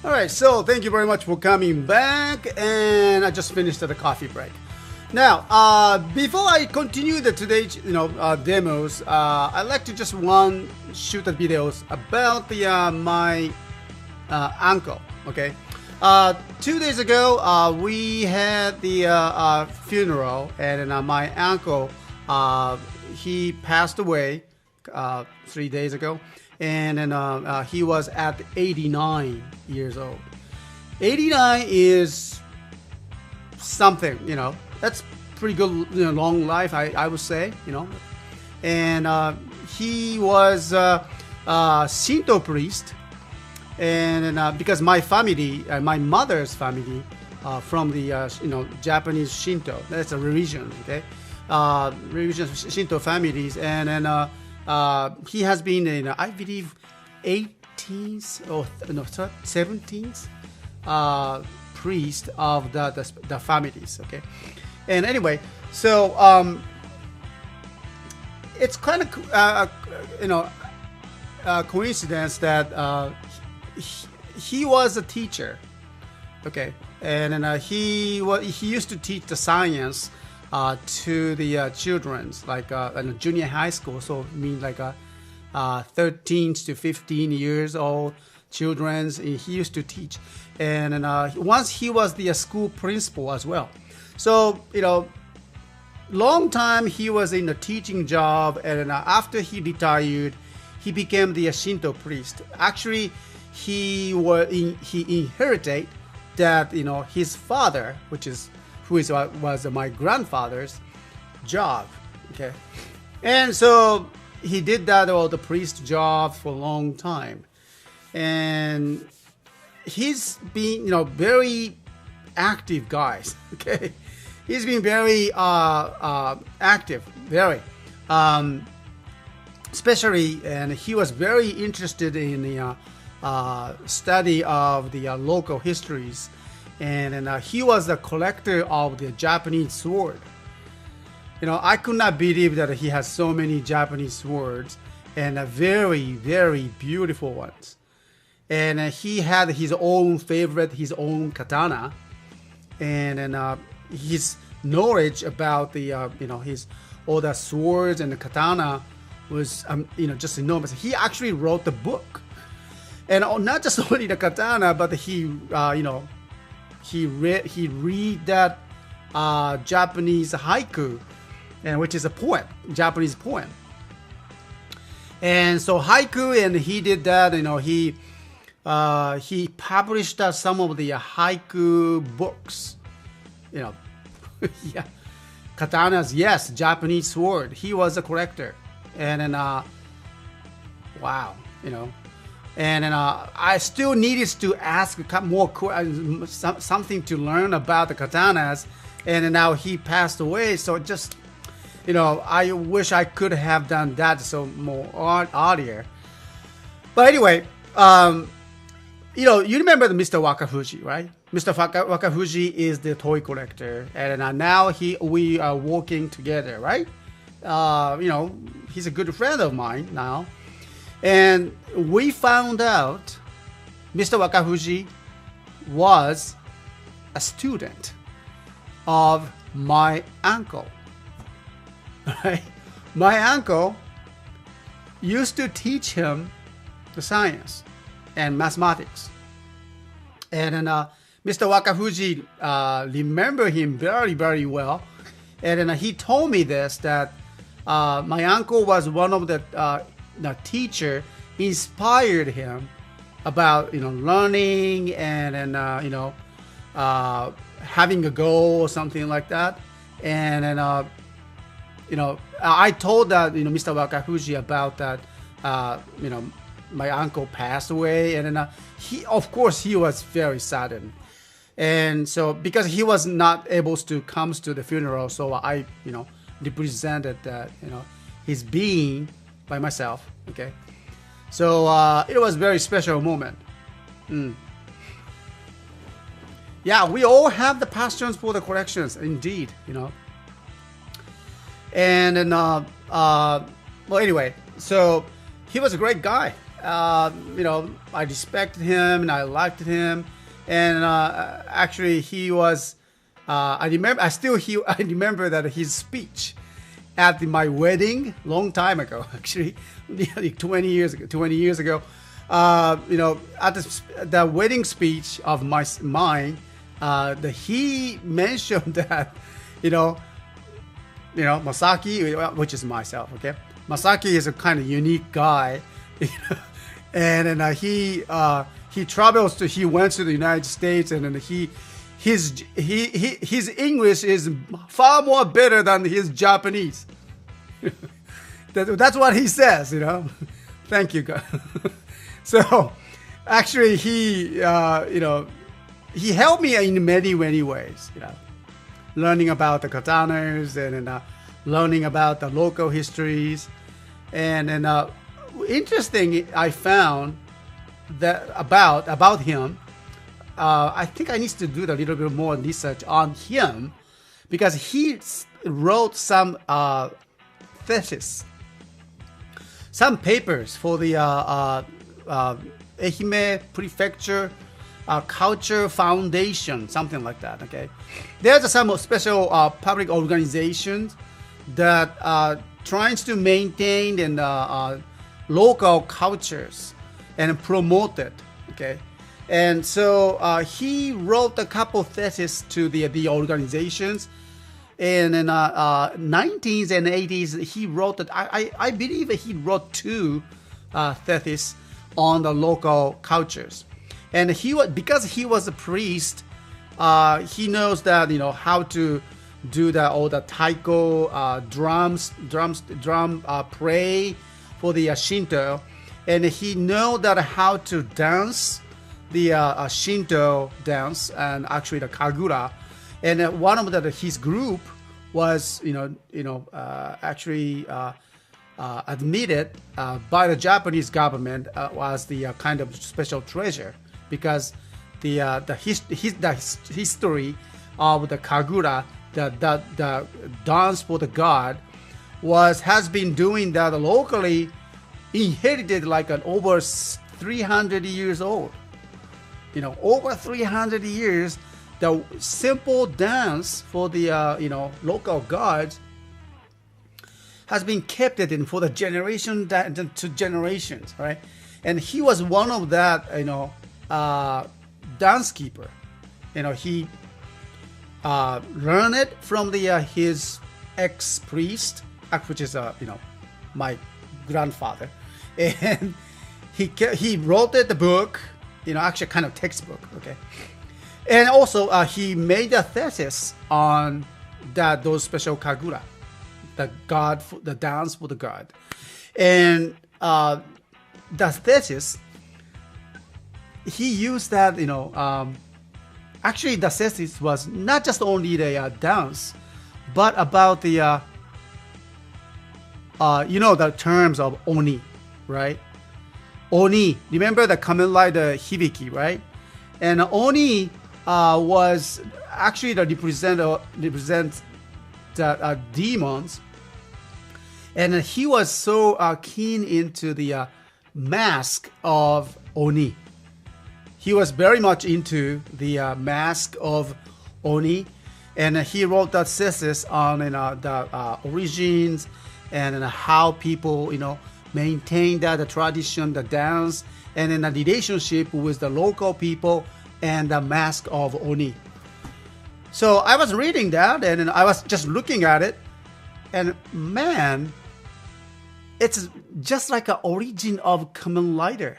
All right, so thank you very much for coming back, and I just finished the coffee break. Now, before I continue the today's demos, I'd like to just shoot the videos about the my uncle. Okay, 2 days ago we had the funeral, and my uncle he passed away 3 days ago. And then he was at 89 years old. 89 is something, that's pretty good, long life, I would say, And he was a Shinto priest, and because my family, my mother's family, from the Japanese Shinto, that's a religion, okay, religion Shinto families, and then. He has been in, I believe, 18th or 17th priest of the families. Okay, and anyway, so it's kind of coincidence that he was a teacher. Okay, and then he used to teach the science to the children's, like in junior high school, so I mean like 13 to 15 years old children's. He used to teach, and once he was the school principal as well. So long time he was in a teaching job, and after he retired, he became the Shinto priest. Actually, he inherited that his father, who was my grandfather's job, okay, and so he did that, the priest job, for a long time, and he's been very active guys, okay, he's been very active, very especially, and he was very interested in the study of the local histories. And he was a collector of the Japanese sword. I could not believe that he has so many Japanese swords, and very, very beautiful ones. And he had his own favorite, his own katana, and his knowledge about the his all the swords and the katana was just enormous. He actually wrote the book, and not just only the katana, but he he read that Japanese haiku, and which is a poem, Japanese poem. And so haiku, and he did that. He published some of the haiku books. Yeah, katanas, yes, Japanese sword. He was a collector, and then wow, And I still needed to ask more something to learn about the katanas, and now he passed away. So just, I wish I could have done that so more earlier. But anyway, you remember the Mr. Wakafuji, right? Mr. Wakafuji is the toy collector, and now we are working together, right? He's a good friend of mine now. And we found out Mr. Wakafuji was a student of my uncle. Right? My uncle used to teach him the science and mathematics. And then Mr. Wakafuji remember him very, very well. And then he told me this, that my uncle was one of the teacher inspired him about learning and having a goal or something like that. And then I told that Mr. Wakafuji about that my uncle passed away, and then he was very saddened. And so because he was not able to come to the funeral, so I represented that his being by myself. Okay, so it was a very special moment. Yeah, we all have the passions for the collections, indeed, And then well, anyway, so he was a great guy. I respected him and I liked him, and actually he was. I remember that his speech at my wedding long time ago, actually, nearly 20 years ago. At the wedding speech of mine, he mentioned that, Masaki, which is myself, okay. Masaki is a kind of unique guy, and he went to the United States, and then his English is far more better than his Japanese. That's what he says, Thank you, God. So, actually, he helped me in many ways, learning about the katanas and learning about the local histories, and interesting, I found that about him. I think I need to do a little bit more research on him, because he wrote some thesis, some papers for the Ehime Prefecture Culture Foundation, something like that. Okay, there's some special public organizations that tries to maintain and local cultures and promote it. Okay. And so he wrote a couple theses to the organizations, and in 90s and 80s he wrote it. I believe he wrote 2 theses on the local cultures, and because he was a priest, he knows that how to do all the taiko drum pray for the Shinto, and he knows that how to dance the Shinto dance, and actually the Kagura, and one of his group was actually admitted by the Japanese government was the kind of special treasure, because the history of the Kagura, the dance for the god, has been doing that locally, inherited like an over 300 years old. Over 300 years, the simple dance for the local gods has been kept in for the generation to generations, right? And he was one of that dance keeper. He learned it from his ex-priest, which is my grandfather, and he wrote the book. Actually kind of textbook, okay? And also, he made a thesis on those special Kagura, the dance for the god. And the thesis, he used that, actually the thesis was not just only the dance, but about the, the terms of oni, right? Oni, remember the Kamen Rider Hibiki, right? And Oni was actually represents the demons, and he was so keen into the mask of Oni. He was very much into the mask of Oni, and he wrote that thesis on the origins and how people maintain the tradition, the dance, and in a relationship with the local people and the mask of Oni. So I was reading that, and I was just looking at it, and man, it's just like an origin of Kamen Rider.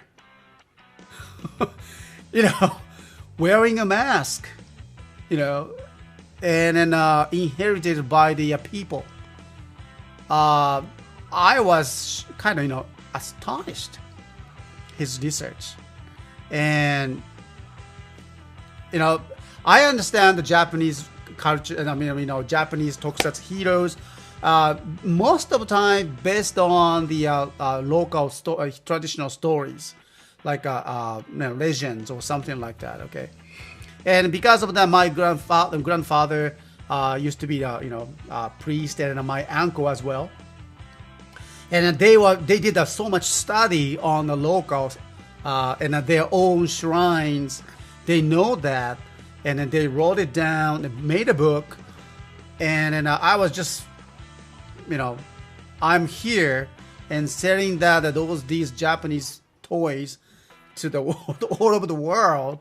Wearing a mask, and then inherited by the people. I was kind of, astonished his research, and I understand the Japanese culture, and Japanese tokusatsu heroes, most of the time based on the local traditional stories, like legends or something like that. Okay, and because of that, my grandfather used to be a priest, and my uncle as well. and then they did so much study on the locals and their own shrines. They know that, and then they wrote it down and made a book. And then I was just, I'm here and selling these Japanese toys to the world, all over the world,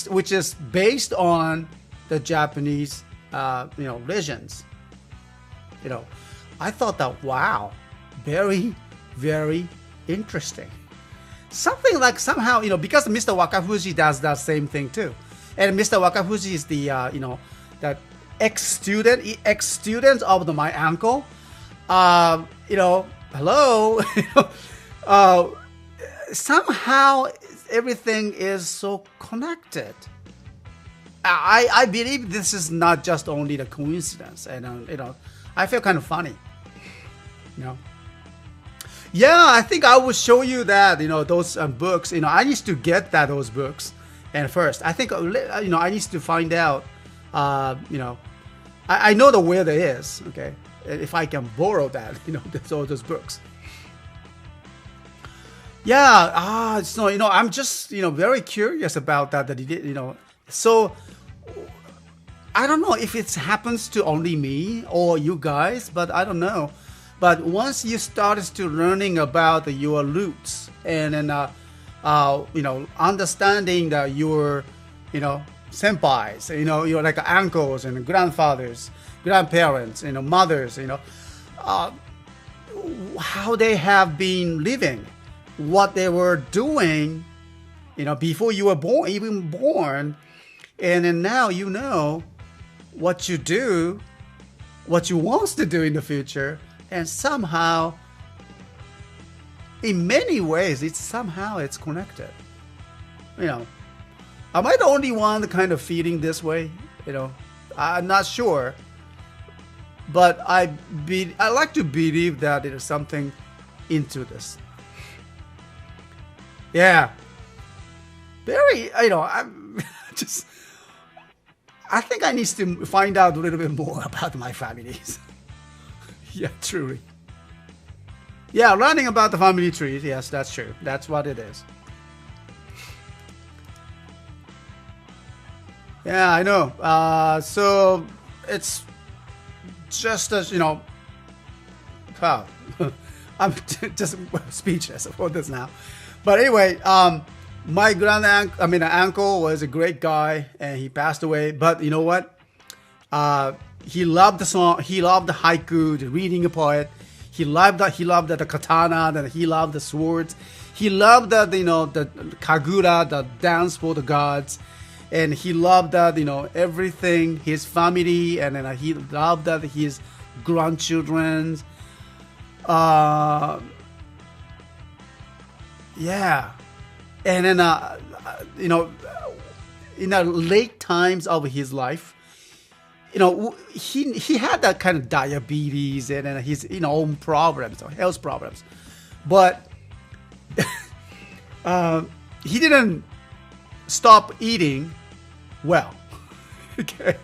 which is based on the Japanese, legends. I thought that, wow, very, very interesting. Something like somehow, because Mr. Wakafuji does that same thing too. And Mr. Wakafuji is the, that ex-student of my uncle. Hello. Somehow everything is so connected. I believe this is not just only the coincidence. And, I feel kind of funny. Yeah, I think I will show you that, those books. I need to get those books. And first, I think, I need to find out, I know where there is, okay? If I can borrow that, all those books. Yeah, so, I'm just, very curious about that he did, So, I don't know if it happens to only me or you guys, but I don't know. But once you started to learning about your roots and then, understanding that your, senpais, you're like uncles and grandfathers, grandparents, mothers, how they have been living, what they were doing, before you were even born, and then now what you do, what you want to do in the future, and somehow, in many ways, it's connected. Am I the only one kind of feeling this way? I'm not sure, but I like to believe that there's something into this. Yeah, very. I'm just. I think I need to find out a little bit more about my families. Yeah, truly. Yeah, learning about the family tree. Yes, that's true. That's what it is. Yeah, I know. So it's just as wow. I'm just speechless for this now. But anyway, my uncle was a great guy, and he passed away. But you know what? He loved the song. He loved the haiku, the reading a poet. He loved the katana. That he loved the swords. He loved the kagura, the dance for the gods, and he loved that everything. His family, and then he loved that his grandchildren. Yeah, and then in the late times of his life, he had that kind of diabetes and then his own problems or health problems, but he didn't stop eating well. Okay,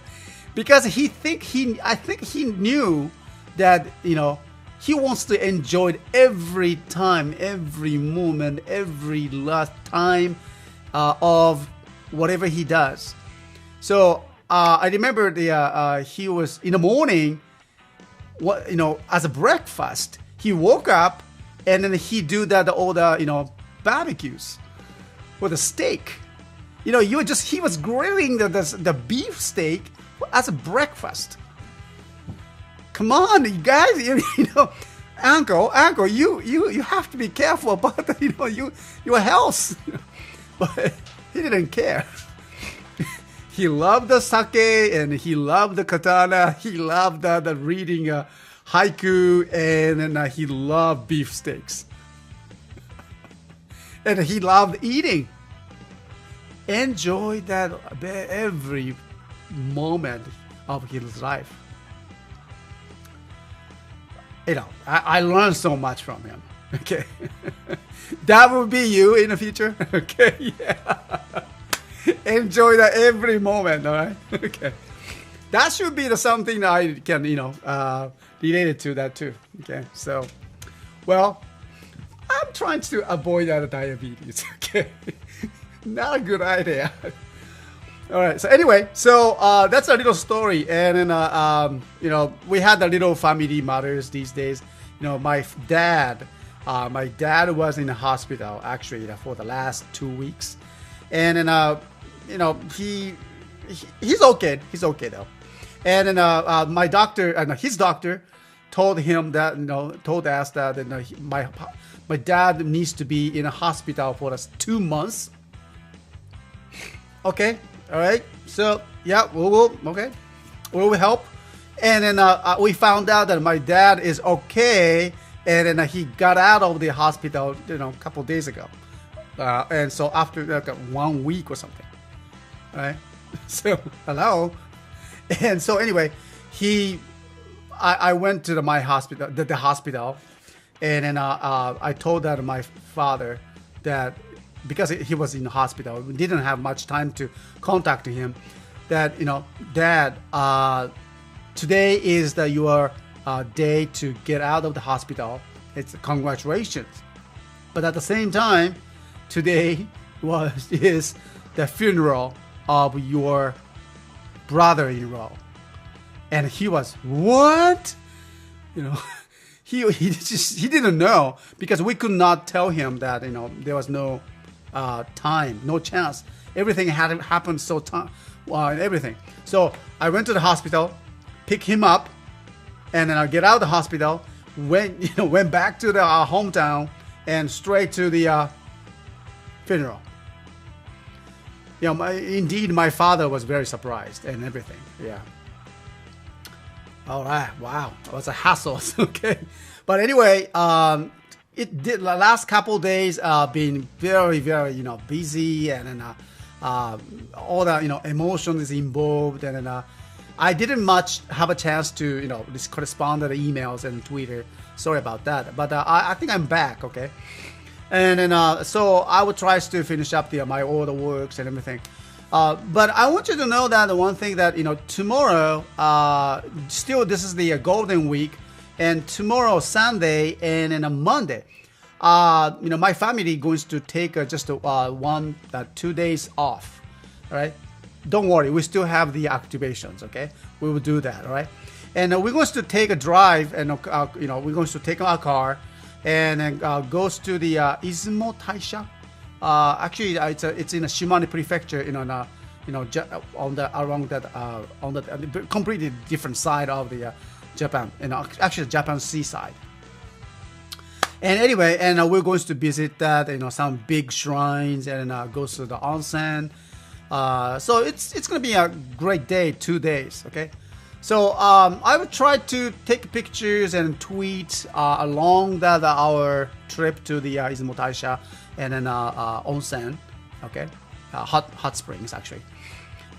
because I think he knew that he wants to enjoy every time, every moment, every last time of whatever he does. So I remember he was in the morning, as a breakfast, he woke up and then he do all the barbecues with a steak. He was grilling the beef steak as a breakfast. Come on, you guys, uncle, you have to be careful about your health. But he didn't care. He loved the sake and he loved the katana. He loved the reading haiku, and then he loved beef steaks. And he loved eating. Enjoy that every moment of his life. I learned so much from him. Okay. That will be you in the future. Okay. Yeah. Enjoy that every moment. All right. Okay. That should be something that I can, related to that too. Okay, so, well, I'm trying to avoid that diabetes. Okay, not a good idea. All right. So anyway, so that's a little story, and then you know, we had a little family matters these days. You know, my dad was in the hospital actually for the last 2 weeks, and then you know, he's okay. He's okay though. And then my doctor and his doctor told him that, you know, told us that, you know, my dad needs to be in a hospital for us 2 months. Okay, all right. So yeah, we will help. And then we found out that my dad is okay, and then he got out of the hospital, you know, a couple of days ago. And so after like 1 week or something, right? So hello. And so anyway, I went to the hospital, and then I told that my father that, because he was in the hospital, we didn't have much time to contact him, that, you know, Dad, today is your day to get out of the hospital. It's congratulations, but at the same time, today is the funeral of your brother-in-law. And he was, what? You know, he didn't know, because we could not tell him that, you know, there was no time, no chance. Everything had happened so time, everything. So I went to the hospital, pick him up, and then I get out of the hospital, went back to the hometown, and straight to the funeral. You know, indeed, my father was very surprised and everything. Yeah. All right. Wow. It was a hassle. Okay. But anyway, it did. The last couple days been very, very, you know, busy, and then all the, you know, emotion is involved, and then I didn't much have a chance to, you know, just correspond to the emails and Twitter. Sorry about that. But I think I'm back. Okay. And then, so I will try to finish up my all the works and everything. But I want you to know that the one thing that, you know, tomorrow, still this is the Golden Week, and tomorrow Sunday and then a Monday, you know, my family going to take just 2 days off. All right. Don't worry, we still have the activations. Okay, we will do that. All right. And we're going to take a drive, and you know, we're going to take our car, and then goes to the Izumo Taisha. Actually, it's in a Shimane Prefecture, you know, on the completely different side of the Japan, you know, actually Japan seaside. And anyway, and we're going to visit that, you know, some big shrines, and goes to the onsen. So it's gonna be a great day, 2 days. Okay. So I would try to take pictures and tweet along our trip to the Izumo Taisha, and then onsen, okay, hot springs actually.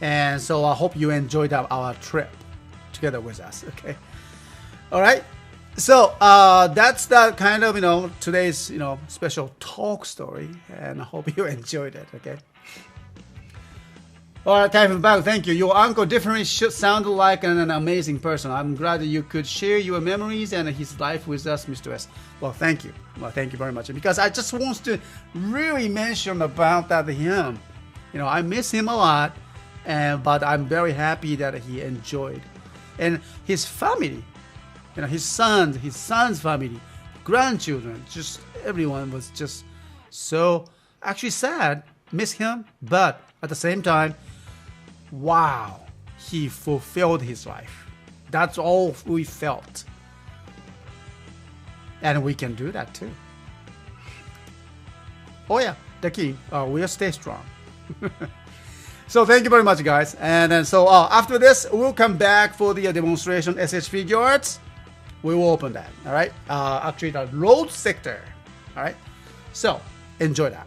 And so I hope you enjoyed our trip together with us. Okay, all right. So that's the kind of, you know, today's, you know, special talk story, and I hope you enjoyed it. Okay. All right, Typhoon Bang, thank you. Your uncle definitely sounded like an amazing person. I'm glad that you could share your memories and his life with us, Mr. S. Well, thank you. Well, thank you very much. Because I just want to really mention about that him. You know, I miss him a lot, but I'm very happy that he enjoyed. And his family, you know, his son's family, grandchildren, just everyone was just so actually sad, miss him, but at the same time, wow, he fulfilled his life. That's all we felt. And we can do that too. Oh yeah, the key, we'll stay strong. So thank you very much, guys. And then so after this, we'll come back for the demonstration SH figure arts. We will open that, all right? Actually, the road sector, all right? So enjoy that.